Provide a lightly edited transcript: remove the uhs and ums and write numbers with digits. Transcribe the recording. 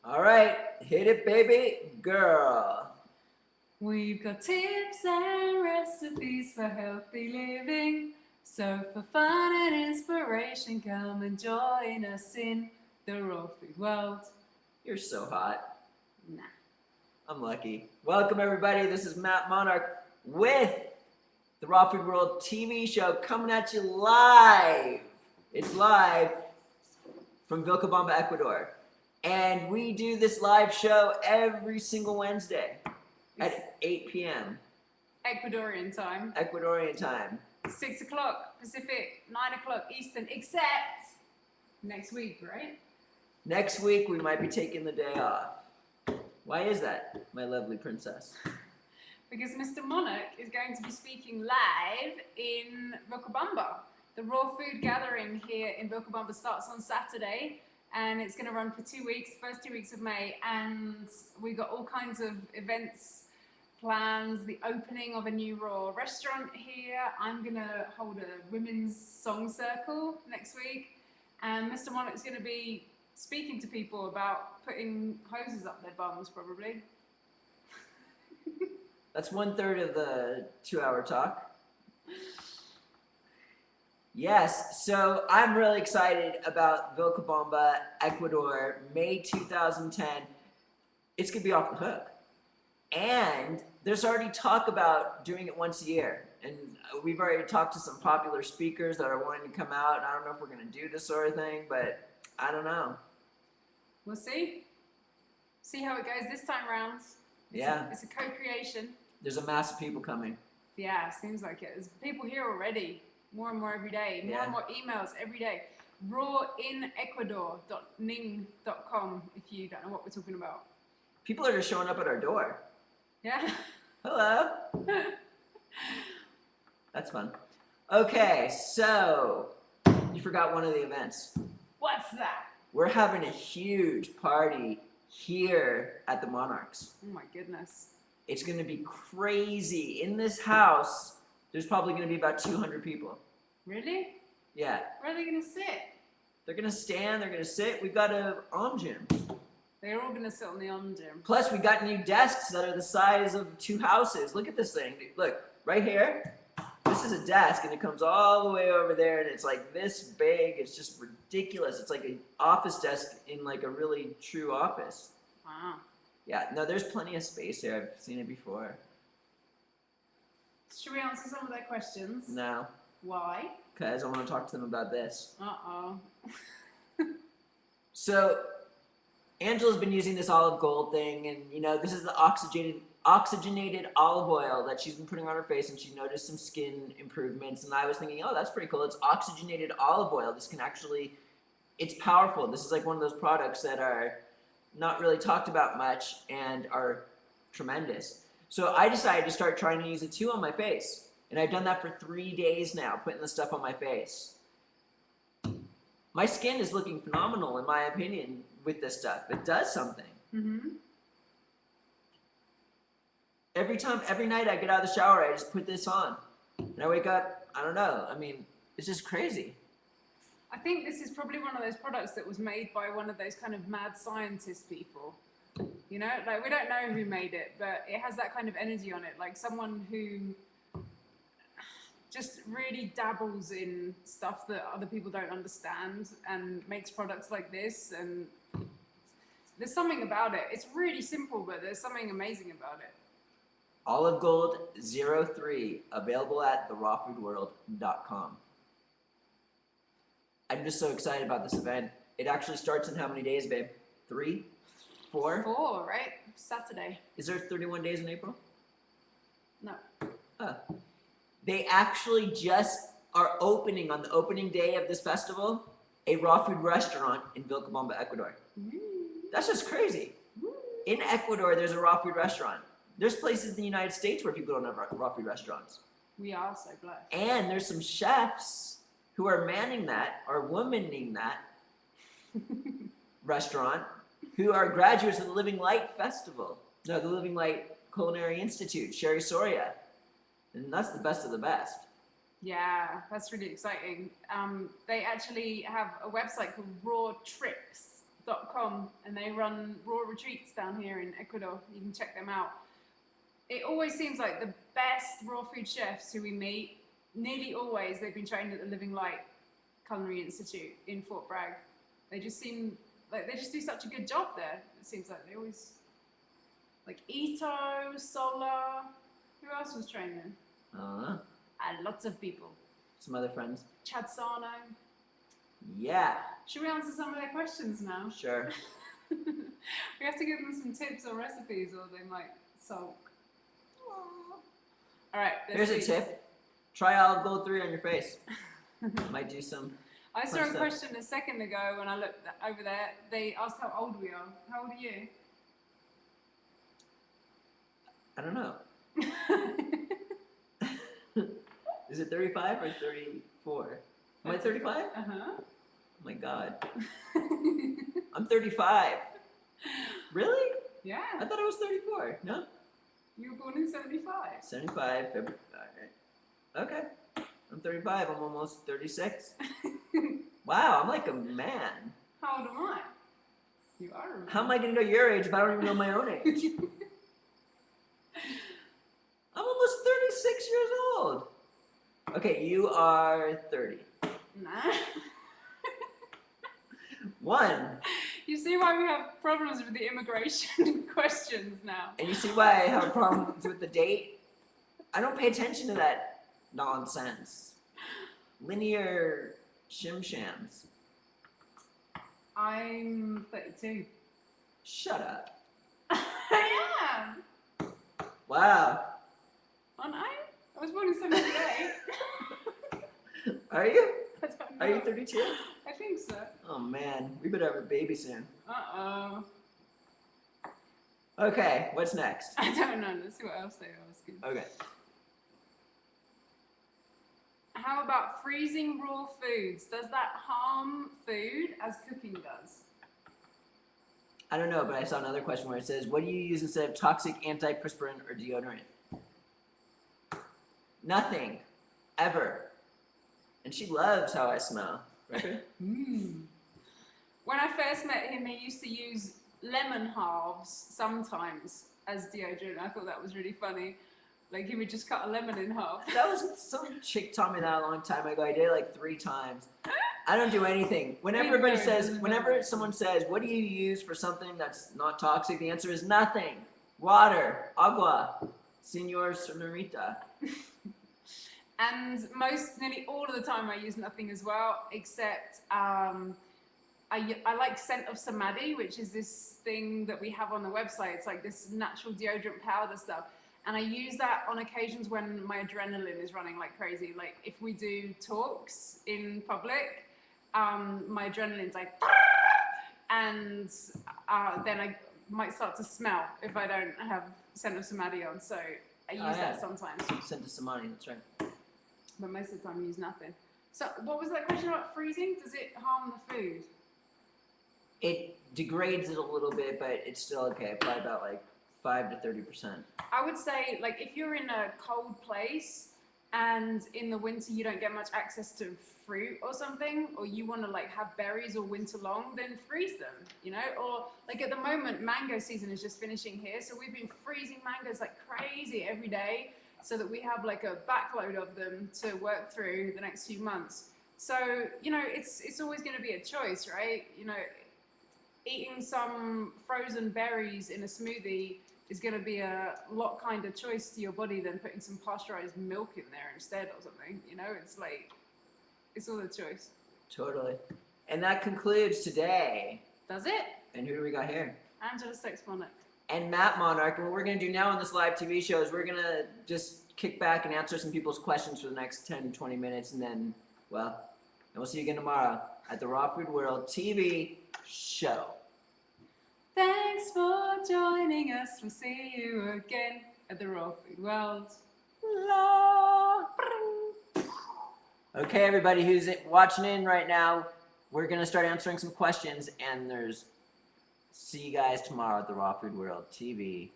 All right, hit it, baby, girl. We've got tips and recipes for healthy living. So, for fun and inspiration, come and join us in the raw food world. You're so hot. Nah. I'm lucky. Welcome, everybody. This is Matt Monarch with the Raw Food World TV show coming at you live. It's live from Vilcabamba, Ecuador. And we do this live show every single Wednesday at 8 p.m. Ecuadorian time. Ecuadorian time. 6 o'clock Pacific, 9 o'clock Eastern, except next week, right? Next week, we might be taking the day off. Why is that, my lovely princess? Because Mr. Monarch is going to be speaking live in Vilcabamba. The Raw Food Gathering here in Vilcabamba starts on Saturday, and it's going to run for 2 weeks, first 2 weeks of May, and we got all kinds of events plans, the opening of a new raw restaurant here. I'm going to hold a women's song circle next week, and Mr. Monarch's going to be speaking to people about putting hoses up their bums, probably. That's 1/3 of the 2-hour talk. Yes, so I'm really excited about Vilcabamba, Ecuador, May 2010. It's going to be off the hook. And there's already talk about doing it once a year. And we've already talked to some popular speakers that are wanting to come out. And I don't know if we're going to do this sort of thing, but I don't know. We'll see. See how it goes this time round. It's a co-creation. There's a mass of people coming. Yeah, seems like it. There's people here already. More and more every day. More and more emails every day. rawinecuador.ning.com if you don't know what we're talking about. People are just showing up at our door. Yeah. Hello. That's fun. Okay, so you forgot one of the events. What's that? We're having a huge party here at the Monarchs. Oh my goodness. It's going to be crazy. In this house, there's probably going to be about 200 people. Really? Yeah. Where are they going to sit? They're going to stand, they're going to sit. We've got a gym. They're all going to sit on the gym. Plus, we got new desks that are the size of 2 houses. Look at this thing. Look, right here. This is a desk, and it comes all the way over there, and it's like this big. It's just ridiculous. It's like an office desk in like a really true office. Wow. Yeah, no, there's plenty of space here. I've seen it before. Should we answer some of their questions? No. Why? Because I want to talk to them about this. Uh-oh. So, Angela's been using this olive gold thing, and you know, this is the oxygenated olive oil that she's been putting on her face, and she noticed some skin improvements, and I was thinking, oh, that's pretty cool. It's oxygenated olive oil. This can actually, it's powerful. This is like one of those products that are not really talked about much and are tremendous. So I decided to start trying to use it too on my face, and I've done that for 3 days now, putting this stuff on my face. My skin is looking phenomenal, in my opinion, with this stuff. It does something. Mm-hmm. Every night I get out of the shower, I just put this on. And I wake up, I don't know, I mean, it's just crazy. I think this is probably one of those products that was made by one of those kind of mad scientist people. You know, like we don't know who made it, but it has that kind of energy on it. Like someone who just really dabbles in stuff that other people don't understand and makes products like this. And there's something about it. It's really simple, but there's something amazing about it. Olive Gold 03, available at therawfoodworld.com. I'm just so excited about this event. It actually starts in how many days, babe? 3? 4? 4, right? Saturday. Is there 31 days in April? No. Oh. They actually just are opening on the opening day of this festival a raw food restaurant in Vilcabamba, Ecuador. That's just crazy. In Ecuador, there's a raw food restaurant. There's places in the United States where people don't have raw food restaurants. We are so blessed. And there's some chefs who are manning that, or womaning that restaurant, who are graduates of the Living Light Festival. No, the Living Light Culinary Institute, Sherry Soria. And that's the best of the best. Yeah, that's really exciting. They actually have a website called rawtrips.com raw.com, and they run raw retreats down here in Ecuador. You can check them out. It always seems like the best raw food chefs who we meet, nearly always they've been trained at the Living Light Culinary Institute in Fort Bragg. They just seem like they just do such a good job there. It seems like they always, like Ito, Sola, who else was training? Lots of people. Some other friends. Chadsano. Yeah. Should we answer some of their questions now? Sure. We have to give them some tips or recipes, or they might sulk. All right. Here's a tip. Try Olive Gold 3 on your face. Might do some. I saw a question a second ago when I looked over there. They asked how old we are. How old are you? I don't know. Is it 35 or 34? Am I 35? Uh-huh. Oh my God. I'm 35. Really? Yeah. I thought I was 34. No? You were born in 75. 75, February. All right. Okay. I'm 35. I'm almost 36. Wow, I'm like a man. How old am I? You are a man. How am I going to know your age if I don't even know my own age? I'm almost 36 years old. Okay, you are 30. Nah. 1. You see why we have problems with the immigration questions now. And you see why I have problems with the date? I don't pay attention to that nonsense. Linear shim-shams. I'm 32. Shut up. I am. Wow. Aren't I? I was born in 78. Are you? I don't know. Are you 32? I think so. Oh man, we better have a baby soon. Uh-oh. Okay, what's next? I don't know. Let's see what else they're asking. Okay. How about freezing raw foods? Does that harm food as cooking does? I don't know, but I saw another question where it says, what do you use instead of toxic antiperspirant or deodorant? Nothing. Ever. And she loves how I smell. Right? When I first met him, he used to use lemon halves sometimes as deodorant. I thought that was really funny. Like he would just cut a lemon in half. That was, some chick taught me that a long time ago. I did it like 3 times. I don't do anything. Whenever someone says, what do you use for something that's not toxic? The answer is nothing. Water, agua, senor, senorita. And nearly all of the time I use nothing as well, except I like scent of samadhi, which is this thing that we have on the website. It's like this natural deodorant powder stuff. And I use that on occasions when my adrenaline is running like crazy. Like if we do talks in public, my adrenaline's like, and then I might start to smell if I don't have scent of samadhi on. So I use that sometimes. Scent of samadhi, that's right. But most of the time I use nothing. So what was that question about freezing? Does it harm the food? It degrades it a little bit, but it's still okay. Probably about like 5 to 30%. I would say, like, if you're in a cold place and in the winter you don't get much access to fruit or something, or you want to like have berries all winter long, then freeze them, you know? Or like at the moment, mango season is just finishing here, so we've been freezing mangoes like crazy every day, so that we have like a backload of them to work through the next few months. So, you know, it's always going to be a choice, right? You know, eating some frozen berries in a smoothie is going to be a lot kinder choice to your body than putting some pasteurized milk in there instead or something. You know, it's like, it's all a choice. Totally. And that concludes today. Does it? And who do we got here? Angela Sex Monarch. And Matt Monarch. And what we're going to do now on this live TV show is we're going to just kick back and answer some people's questions for the next 10, 20 minutes. And then, well, and we'll see you again tomorrow at the Raw Food World TV show. Thanks for joining us. We'll see you again at the Raw Food World. Okay, everybody who's watching in right now, we're going to start answering some questions. And see you guys tomorrow at the Raw Food World TV